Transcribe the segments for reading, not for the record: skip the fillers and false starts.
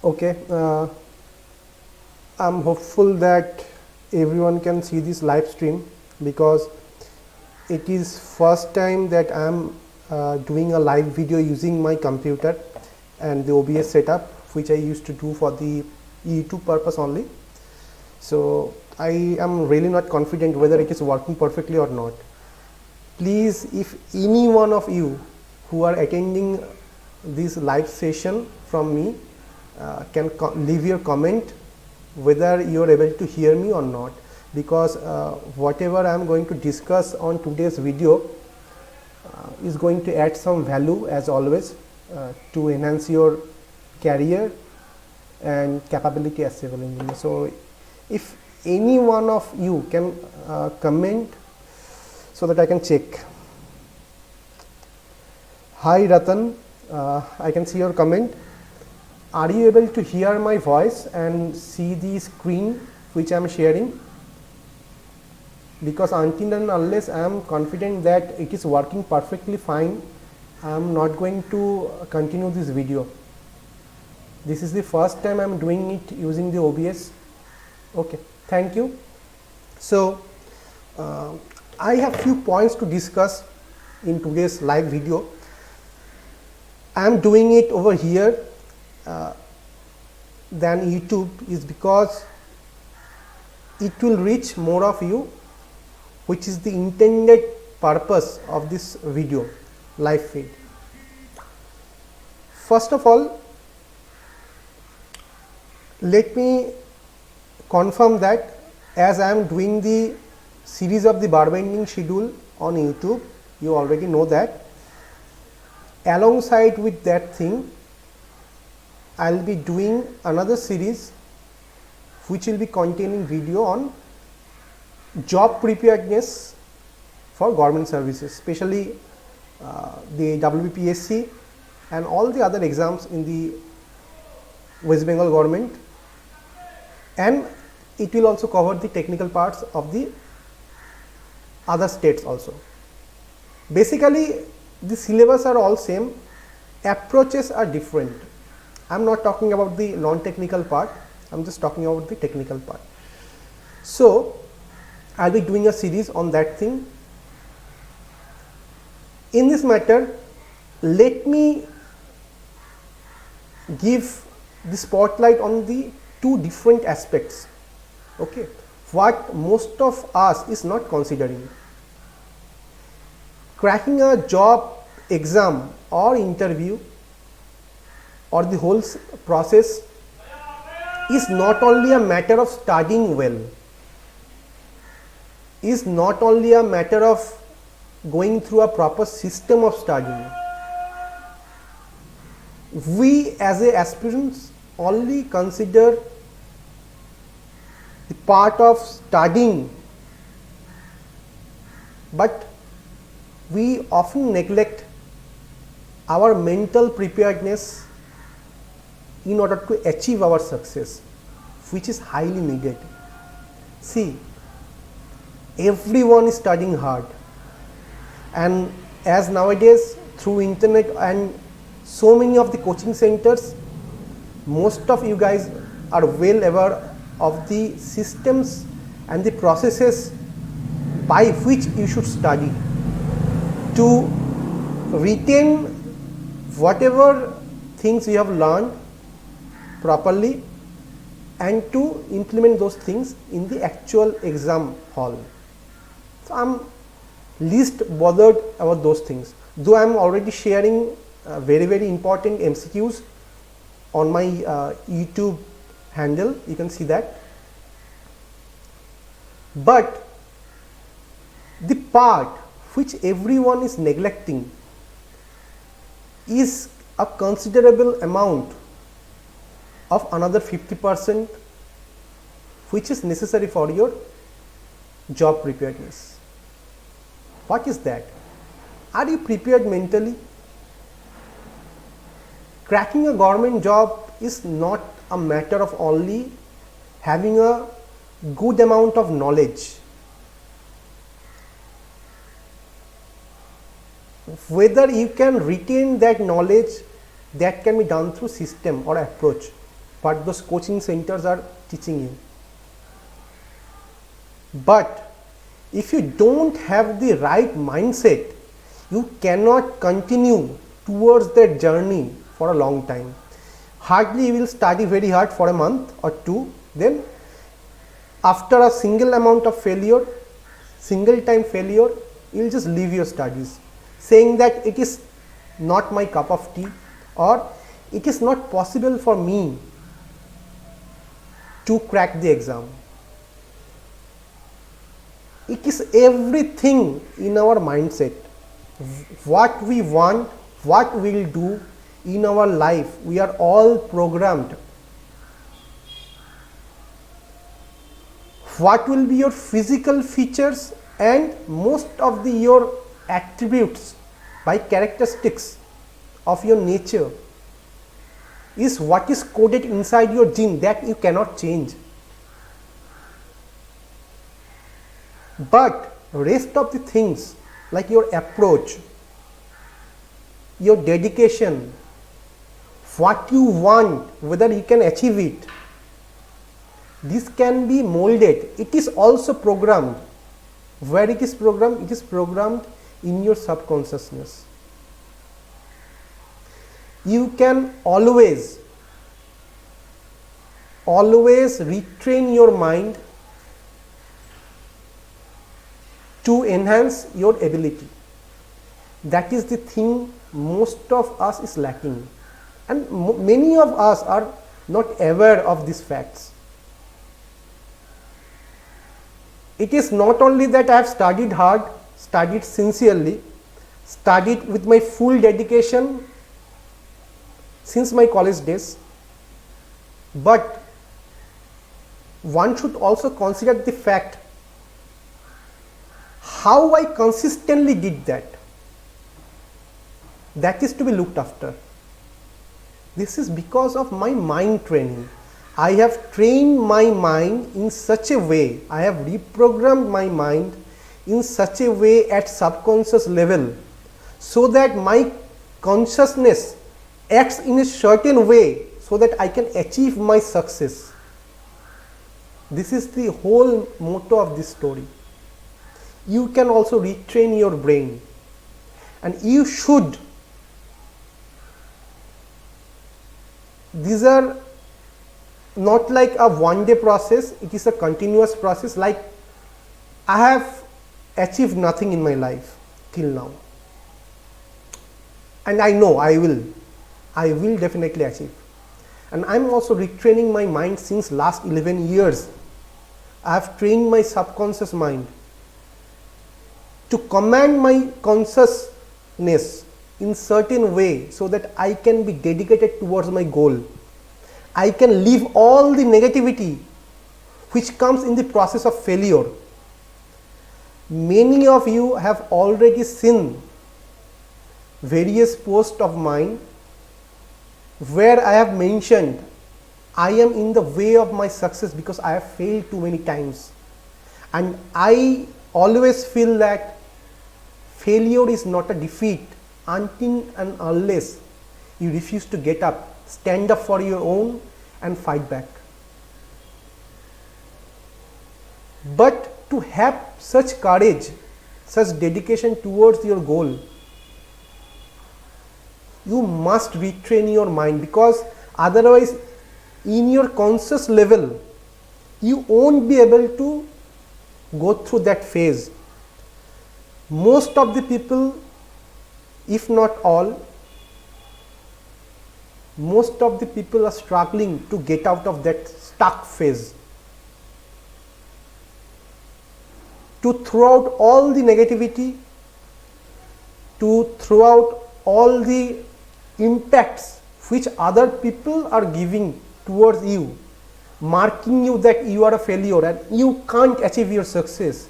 Okay, I'm hopeful that everyone can see this live stream because it is first time that I'm doing a live video using my computer and the OBS setup, which I used to do for the YouTube purpose only. So I am really not confident whether it is working perfectly or not. Please, if any one of you who are attending this live session from me can leave your comment whether you are able to hear me or not, because whatever I am going to discuss on today's video is going to add some value as always to enhance your career and capability as civil engineer. So if any one of you can comment so that I can check. Hi Ratan, I can see your comment. Are you able to hear my voice and see the screen which I am sharing? Because until and unless I am confident that it is working perfectly fine, I am not going to continue this video. This is the first time I am doing it using the OBS. Okay, thank you. So I have few points to discuss in today's live video. I am doing it over here than YouTube is because it will reach more of you, which is the intended purpose of this video live feed. First of all, let me confirm that as I am doing the series of the bar bending schedule on YouTube, you already know that. Alongside with that thing, I will be doing another series which will be containing video on job preparedness for government services, especially the WBPSC and all the other exams in the West Bengal government, and it will also cover the technical parts of the other states also. Basically the syllabus are all same, approaches are different. I am not talking about the non-technical part, I am just talking about the technical part. So I will be doing a series on that thing. In this matter, let me give the spotlight on the two different aspects, okay, what most of us is not considering. Cracking a job exam or interview or the whole process is not only a matter of studying well, is not only a matter of going through a proper system of studying. We as a aspirants only consider the part of studying, but we often neglect our mental preparedness in order to achieve our success, which is highly needed. See, everyone is studying hard, and as nowadays through internet and so many of the coaching centers, most of you guys are well aware of the systems and the processes by which you should study to retain whatever things you have learned properly and to implement those things in the actual exam hall. So I am least bothered about those things, though I am already sharing very important MCQs on my YouTube handle, you can see that. But the part which everyone is neglecting is a considerable amount of another 50% which is necessary for your job preparedness. What is that? Are you prepared mentally? Cracking a government job is not a matter of only having a good amount of knowledge. Whether you can retain that knowledge, that can be done through system or approach, what those coaching centers are teaching you. But if you don't have the right mindset, you cannot continue towards that journey for a long time. Hardly you will study very hard for a month or two, then after a single amount of failure, single time failure, you will just leave your studies, saying that it is not my cup of tea, or it is not possible for me to crack the exam. It is everything in our mindset. What we want, what we will do in our life, we are all programmed. What will be your physical features and most of your attributes by characteristics of your nature is what is coded inside your gene, that you cannot change. But rest of the things, like your approach, your dedication, what you want, whether you can achieve it, this can be molded. It is also programmed. Where it is programmed? It is programmed in your subconsciousness. You can always retrain your mind to enhance your ability. That is the thing most of us is lacking, and many of us are not aware of these facts. It is not only that I have studied hard, studied sincerely, studied with my full dedication since my college days, but one should also consider the fact how I consistently did that. That is to be looked after. This is because of my mind training. I have trained my mind in such a way, I have reprogrammed my mind in such a way at subconscious level, so that my consciousness acts in a certain way so that I can achieve my success. This is the whole motto of this story. You can also retrain your brain, and you should. These are not like a one-day process, it is a continuous process. Like I have achieved nothing in my life till now, and I know I will definitely achieve. And I am also retraining my mind since last 11 years. I have trained my subconscious mind to command my consciousness in certain way so that I can be dedicated towards my goal. I can leave all the negativity which comes in the process of failure. Many of you have already seen various posts of mine where I have mentioned I am in the way of my success because I have failed too many times, and I always feel that failure is not a defeat until and unless you refuse to get up, stand up for your own and fight back. But to have such courage, such dedication towards your goal, you must retrain your mind, because otherwise in your conscious level you won't be able to go through that phase. Most of the people, if not all, most of the people are struggling to get out of that stuck phase, to throw out all the negativity, to throw out all the impacts which other people are giving towards you, marking you that you are a failure and you can't achieve your success,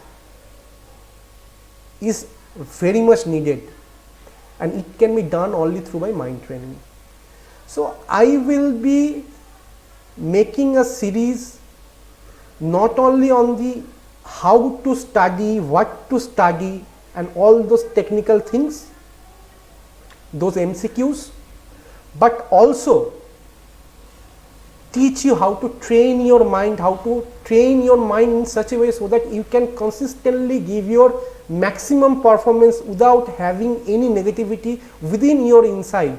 is very much needed, and it can be done only through my mind training. So I will be making a series not only on the how to study, what to study and all those technical things, those MCQs, but also teach you how to train your mind, in such a way so that you can consistently give your maximum performance without having any negativity within your inside.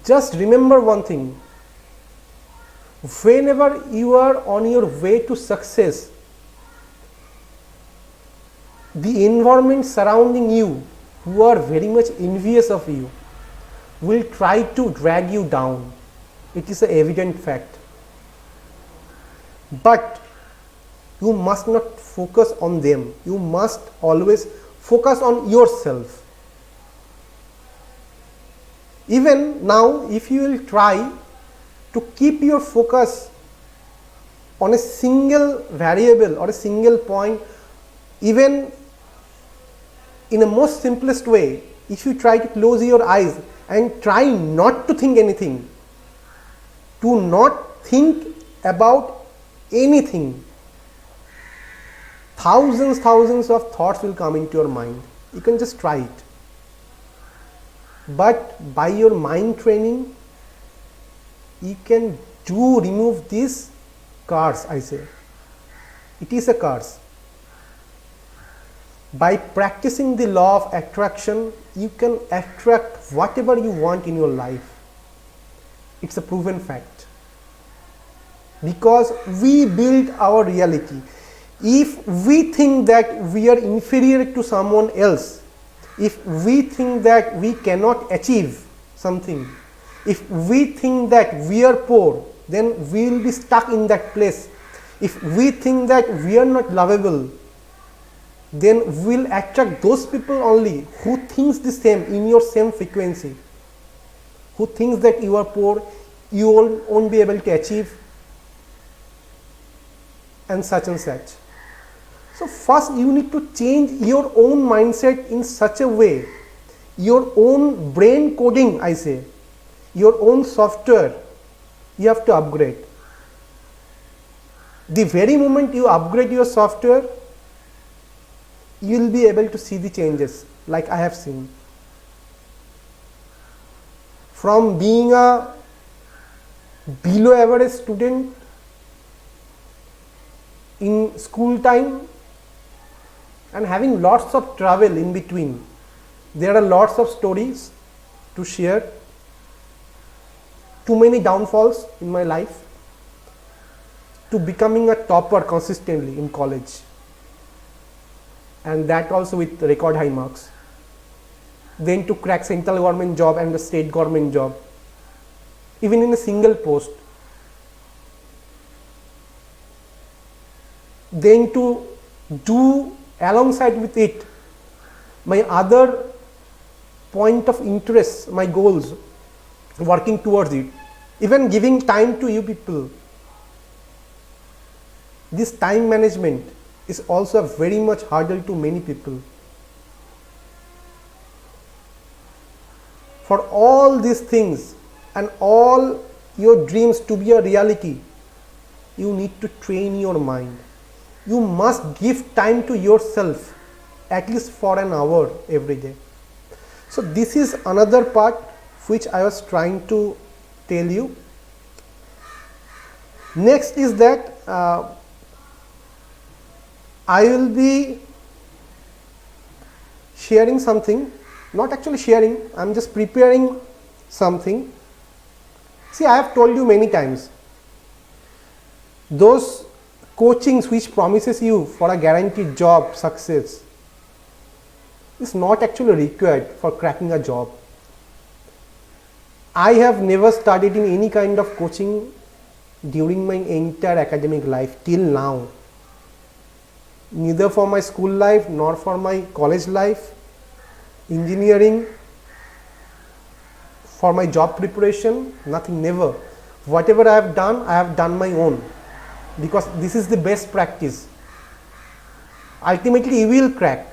Just remember one thing, whenever you are on your way to success, the environment surrounding you who are very much envious of you will try to drag you down. It is an evident fact. But you must not focus on them. You must always focus on yourself. Even now, if you will try to keep your focus on a single variable or a single point, even in a most simplest way, if you try to close your eyes and try not to think anything, to not think about anything, thousands of thoughts will come into your mind. You can just try it. But by your mind training, you can remove this curse, I say. It is a curse. By practicing the law of attraction, you can attract whatever you want in your life. It's a proven fact. Because we build our reality. If we think that we are inferior to someone else, if we think that we cannot achieve something, if we think that we are poor, then we will be stuck in that place. If we think that we are not lovable, then we will attract those people only who thinks the same, in your same frequency, who thinks that you are poor, you won't be able to achieve, and such and such. So first you need to change your own mindset in such a way, your own brain coding, I say, your own software, you have to upgrade. The very moment you upgrade your software, you will be able to see the changes like I have seen. From being a below average student in school time and having lots of travel in between, there are lots of stories to share, too many downfalls in my life, to becoming a topper consistently in college, and that also with record high marks, then to crack central government job and the state government job, even in a single post, then to do alongside with it my other point of interest, my goals, working towards it, even giving time to you people. This time management is also very much hurdle to many people. For all these things and all your dreams to be a reality, you need to train your mind. You must give time to yourself, at least for an hour every day. So this is another part which I was trying to tell you. Next is that I will be sharing something, not actually sharing, I am just preparing something. See, I have told you many times, those coachings which promises you for a guaranteed job success is not actually required for cracking a job. I have never studied in any kind of coaching during my entire academic life till now. Neither for my school life nor for my college life, engineering, for my job preparation, nothing, never. Whatever I have done my own, because this is the best practice. Ultimately you will crack.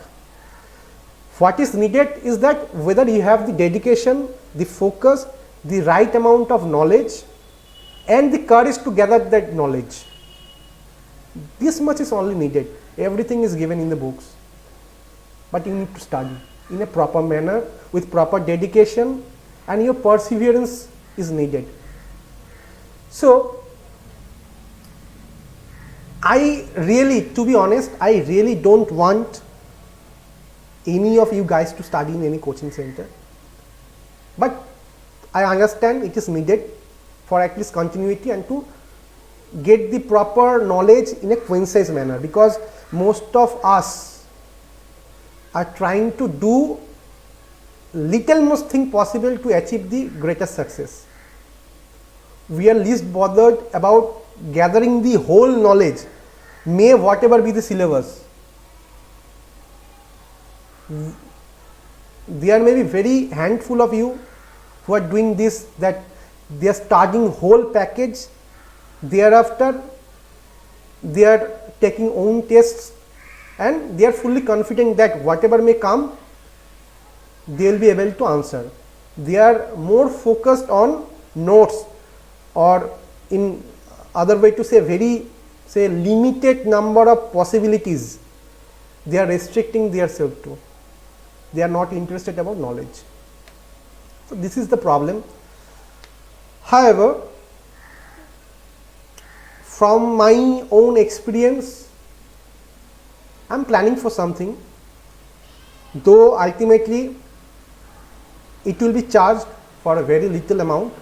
What is needed is that whether you have the dedication, the focus, the right amount of knowledge and the courage to gather that knowledge. This much is only needed. Everything is given in the books, but you need to study in a proper manner with proper dedication and your perseverance is needed. So I really, to be honest, I really don't want any of you guys to study in any coaching center, but I understand it is needed for at least continuity and to get the proper knowledge in a concise manner, because most of us are trying to do little most thing possible to achieve the greatest success. We are least bothered about gathering the whole knowledge, may whatever be the syllabus. There may be very handful of you who are doing this, that they are studying whole package, thereafter they are taking own tests and they are fully confident that whatever may come, they will be able to answer. They are more focused on notes, or in other way to say, very limited number of possibilities they are restricting themselves to. They are not interested about knowledge. So this is the problem. However, from my own experience, I am planning for something, though ultimately it will be charged for a very little amount,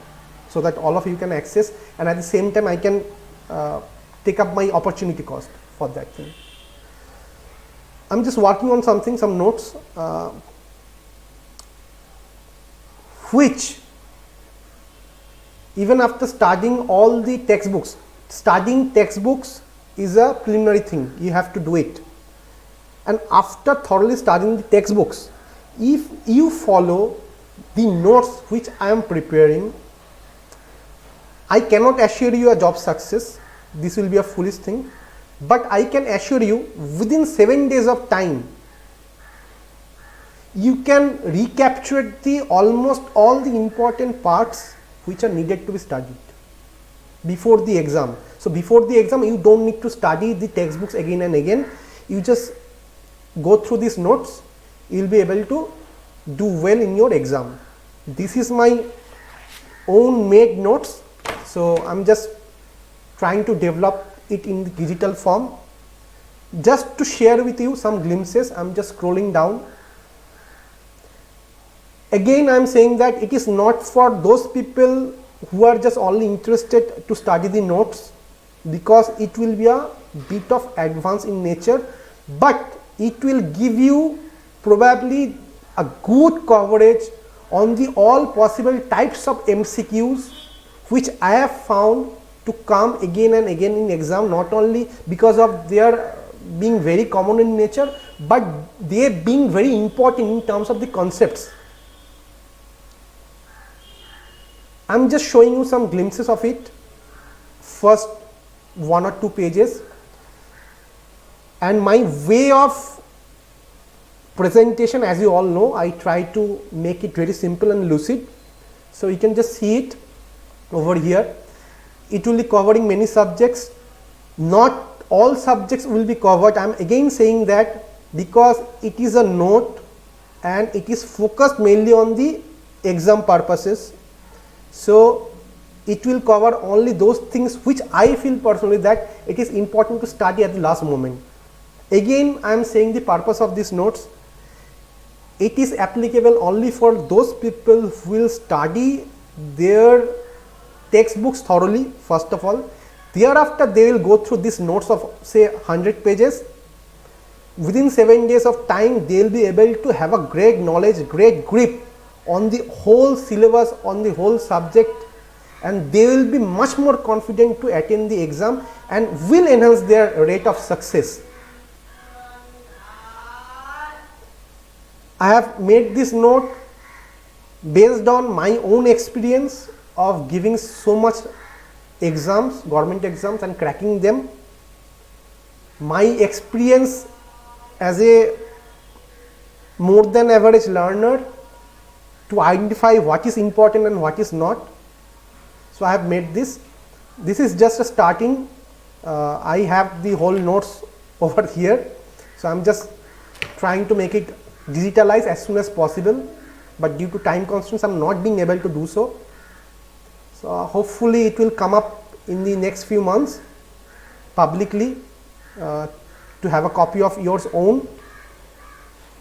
so that all of you can access, and at the same time I can take up my opportunity cost for that thing. I am just working on something, some notes, which even after studying all the textbooks, studying textbooks is a preliminary thing, you have to do it. And after thoroughly studying the textbooks, if you follow the notes which I am preparing, I cannot assure you a job success, this will be a foolish thing, but I can assure you within 7 days of time, you can recapture the almost all the important parts which are needed to be studied before the exam. So before the exam, you don't need to study the textbooks again and again, you just go through these notes, you will be able to do well in your exam. This is my own made notes, so I am just trying to develop it in the digital form. Just to share with you some glimpses, I am just scrolling down. Again I am saying that it is not for those people who are just only interested to study the notes, because it will be a bit of advance in nature, but it will give you probably a good coverage on the all possible types of MCQs which I have found to come again and again in exam, not only because of their being very common in nature, but they being very important in terms of the concepts. I am just showing you some glimpses of it, first 1 or 2 pages, and my way of presentation, as you all know, I try to make it very simple and lucid. So you can just see it over here. It will be covering many subjects, not all subjects will be covered. I am again saying that because it is a note and it is focused mainly on the exam purposes. So it will cover only those things which I feel personally that it is important to study at the last moment. Again I am saying the purpose of these notes, it is applicable only for those people who will study their textbooks thoroughly first of all. Thereafter they will go through these notes of say 100 pages. Within 7 days of time they will be able to have a great knowledge, great grip on the whole syllabus, on the whole subject, and they will be much more confident to attend the exam and will enhance their rate of success. I have made this note based on my own experience of giving so much exams, government exams, and cracking them. My experience as a more than average learner to identify what is important and what is not. So I have made this. This is just a starting. I have the whole notes over here. So I am just trying to make it digitalized as soon as possible. but due to time constraints I'm not being able to do so. So hopefully it will come up in the next few months publicly, to have a copy of yours own,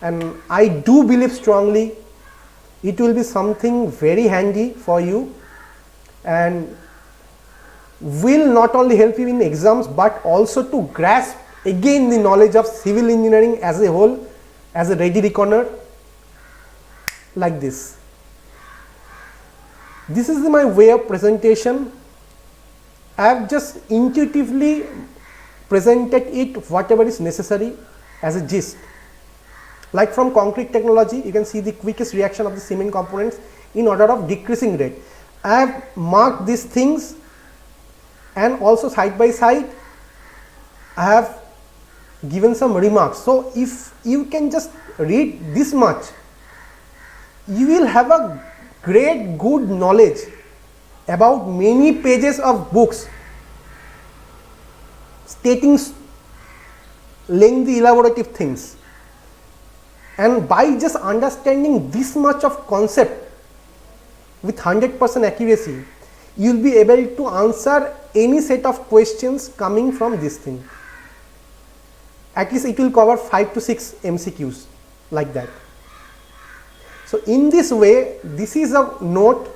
and I do believe strongly it will be something very handy for you and will not only help you in exams but also to grasp again the knowledge of civil engineering as a whole, as a ready reckoner, like this. This is my way of presentation. I have just intuitively presented it whatever is necessary as a gist. Like from concrete technology, you can see the quickest reaction of the cement components in order of decreasing rate. I have marked these things, and also side by side I have given some remarks. So if you can just read this much, you will have a great good knowledge about many pages of books stating lengthy elaborative things. And by just understanding this much of concept with 100% accuracy, you will be able to answer any set of questions coming from this thing. At least it will cover 5 to 6 MCQs like that. So in this way, this is a note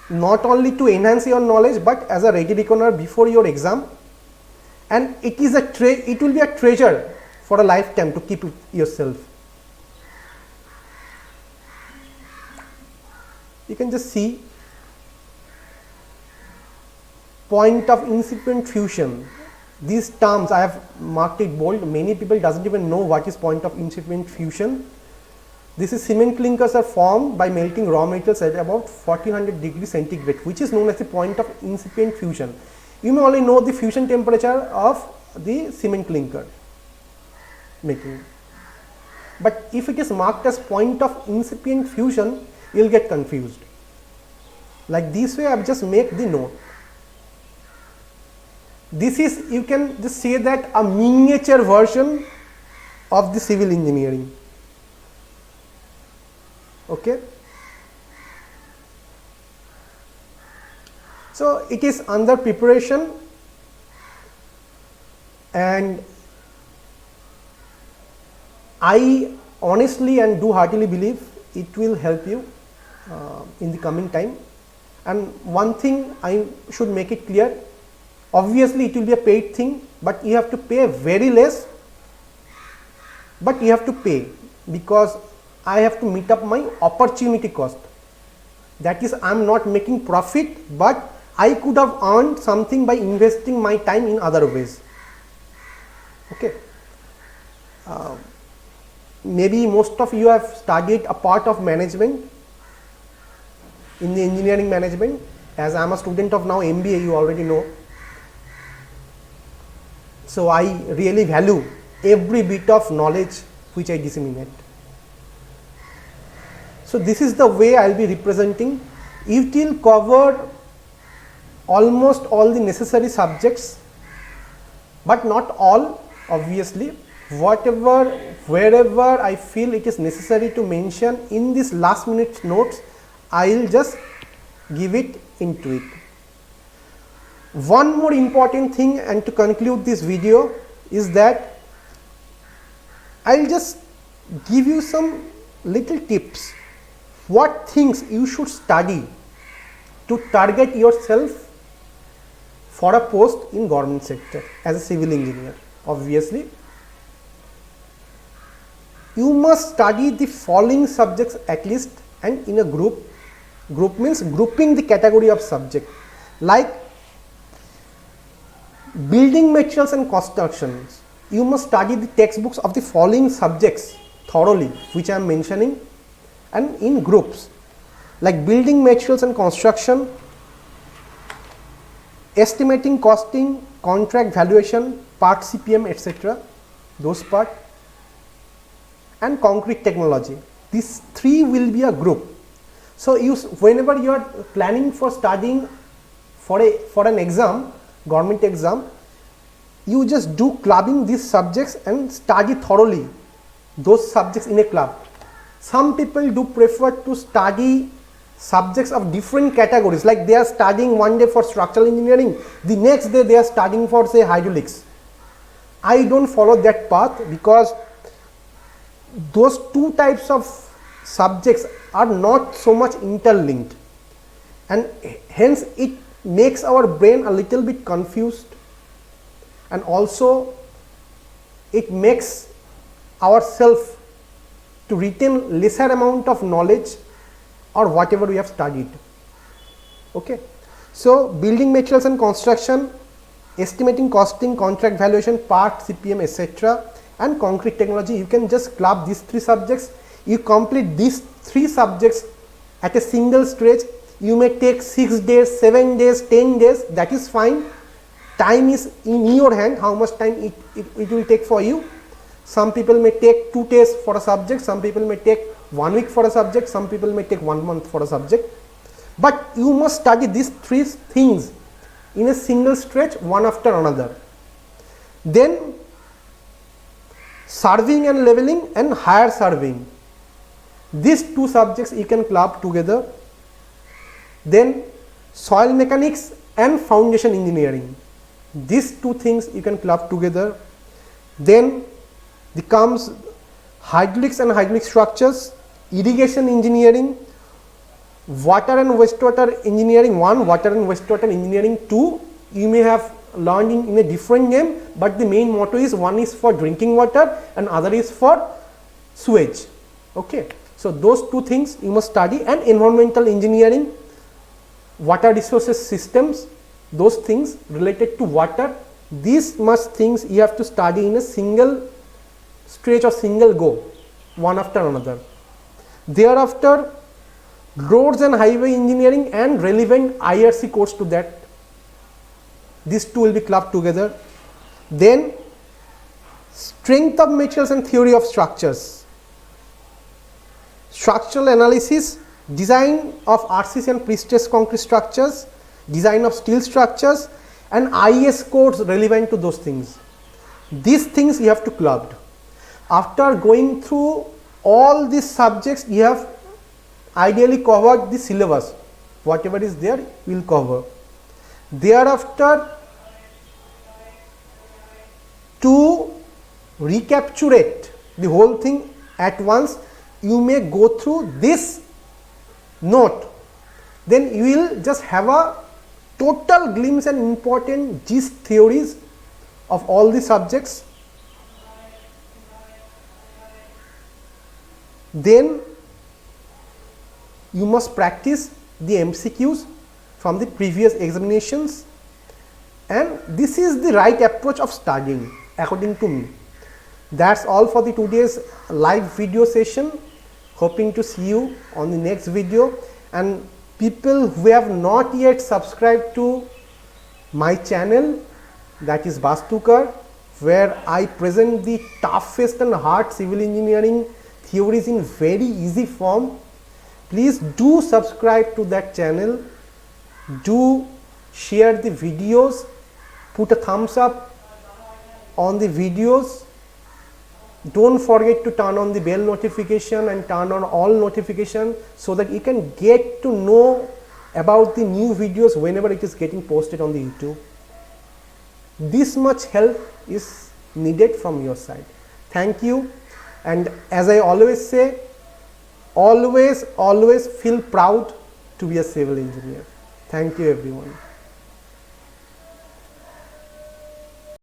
not only to enhance your knowledge but as a ready reckoner before your exam, and it is it will be a treasure for a lifetime to keep it yourself. You can just see point of incipient fusion. These terms I have marked it bold. Many people doesn't even know what is point of incipient fusion. This is cement clinkers are formed by melting raw materials at about 1400 degrees centigrade, which is known as the point of incipient fusion. You may only know the fusion temperature of the cement clinker making, but if it is marked as point of incipient fusion, you will get confused. Like this way I have just make the note. This is, you can just say that, a miniature version of the civil engineering. Okay. So it is under preparation, and I honestly and do heartily believe it will help you in the coming time. And one thing I should make it clear, obviously it will be a paid thing, but you have to pay very less, but you have to pay because I have to meet up my opportunity cost. That is, I am not making profit, but I could have earned something by investing my time in other ways. Okay. Maybe most of you have studied a part of management in the engineering management. As I am a student of now MBA, you already know. So I really value every bit of knowledge which I disseminate. So this is the way I will be representing. It will cover almost all the necessary subjects, but not all, obviously. Whatever, wherever I feel it is necessary to mention in this last minute notes, I will just give it into it. One more important thing, and to conclude this video, is that I will just give you some little tips. What things you should study to target yourself for a post in government sector as a civil engineer. Obviously, you must study the following subjects at least, and in a group. Group means grouping the category of subject, like building materials and constructions. You must study the textbooks of the following subjects thoroughly, which I am mentioning, and in groups, like building materials and construction, estimating, costing, contract valuation, part CPM, etc. those part, and concrete technology. These three will be a group. So whenever you are planning for studying for an exam, government exam, you just do clubbing these subjects and study thoroughly those subjects in a club. Some people do prefer to study subjects of different categories, like they are studying one day for structural engineering, the next day they are studying for say hydraulics. I don't follow that path, because those two types of subjects are not so much interlinked, and hence it makes our brain a little bit confused, and also it makes ourselves to retain lesser amount of knowledge or whatever we have studied. Okay. So, building materials and construction, estimating, costing, contract valuation, part, CPM, etc., and concrete technology, you can just club these three subjects. You complete these three subjects at a single stretch. You may take 6 days, 7 days, 10 days, that is fine. Time is in your hand, how much time it will take for you. Some people may take 2 days for a subject, some people may take 1 week for a subject, some people may take 1 month for a subject. But you must study these three things in a single stretch, one after another. Then surveying and leveling and higher surveying. These two subjects you can club together. Then soil mechanics and foundation engineering. These two things you can club together. Then comes hydraulics and hydraulic structures, irrigation engineering, water and wastewater engineering 1, water and wastewater engineering 2. You may have learned in a different name, but the main motto is one is for drinking water and other is for sewage. Okay. So, those two things you must study, and environmental engineering, water resources systems, those things related to water, these much things you have to study in a single stretch or single go, one after another. Thereafter, roads and highway engineering and relevant IRC course to that, these two will be clubbed together. Then strength of materials and theory of structures, structural analysis, design of RCC and pre-stressed concrete structures, design of steel structures, and IS codes relevant to those things. These things you have to club. After going through all these subjects, you have ideally covered the syllabus. Whatever is there, we will cover. Thereafter, to recapitulate the whole thing at once, you may go through this note. Then you will just have a total glimpse and important gist theories of all the subjects. Then you must practice the MCQs from the previous examinations, and this is the right approach of studying according to me. That's all for the today's live video session. Hoping to see you on the next video, and people who have not yet subscribed to my channel, that is Bastukar, where I present the toughest and hard civil engineering theories in very easy form. Please do subscribe to that channel, do share the videos, put a thumbs up on the videos. Don't forget to turn on the bell notification and turn on all notification, so that you can get to know about the new videos whenever it is getting posted on the YouTube. This much help is needed from your side. Thank you, and as I always say, always feel proud to be a civil engineer. Thank you everyone.